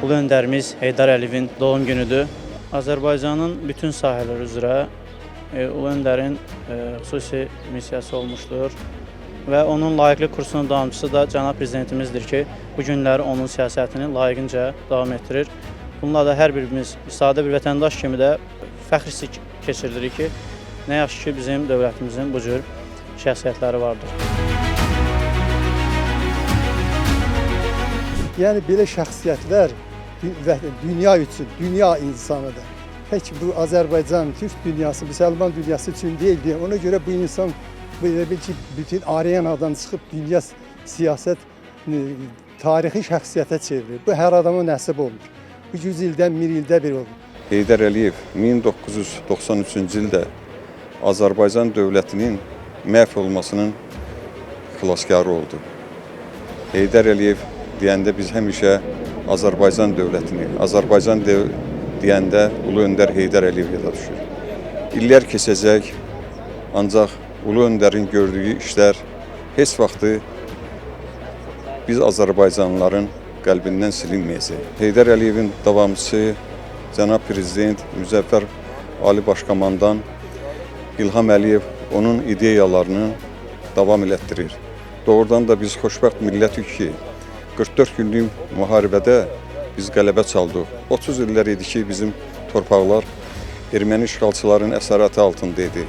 Ulu öndərimiz Heydər Əliyevin doğum günüdür. Azərbaycanın bütün sahələri üzrə Ulu öndərin xüsusi missiyası olmuşdur və onun layiqli kursunun davamçısı da cənab prezidentimizdir ki, bu günləri onun siyasətini layiqincə davam etdirir. Bununla da hər birimiz sadə bir vətəndaş kimi də fəxr hissi keçiririk ki, nə yaxşı ki, bizim dövlətimizin bu cür şəxsiyyətləri vardır. Yəni belə şəxsiyyətlər dünya üçün, dünya insanıdır. Tək bu Azərbaycan, Türk dünyası, müsəlman dünyası üçün deyil. Ona görə bu insan bütün arenadan çıxıb dünya siyasət tarixi şəxsiyyətə çevirir. Bu hər adama nəsib olmur. Bu 100 ildən, 1 ildə bir olur. Heydər Əliyev 1993-cü ildə Azərbaycan dövlətinin məhv olmasının xilaskarı oldu. Heydər Əliyev deyəndə biz həmişə Azərbaycan dövlətini, Azərbaycan deyəndə Ulu Öndər Heydər Əliyev yada düşür. İllər keçəcək, ancaq Ulu Öndərin gördüyü işlər heç vaxtı biz Azərbaycanlıların qəlbindən silinməyəcək. Heydər Əliyevin davamçısı cənab prezident Müzəffər Ali Başkomandan İlham Əliyev onun ideyalarını davam elətdirir. Doğrudan da biz xoşbəxt millətik ki, 44 günlük müharibədə biz qələbə çaldıq. 30 illər idi ki, bizim torpaqlar erməni işğalçıların əsarəti altında idi.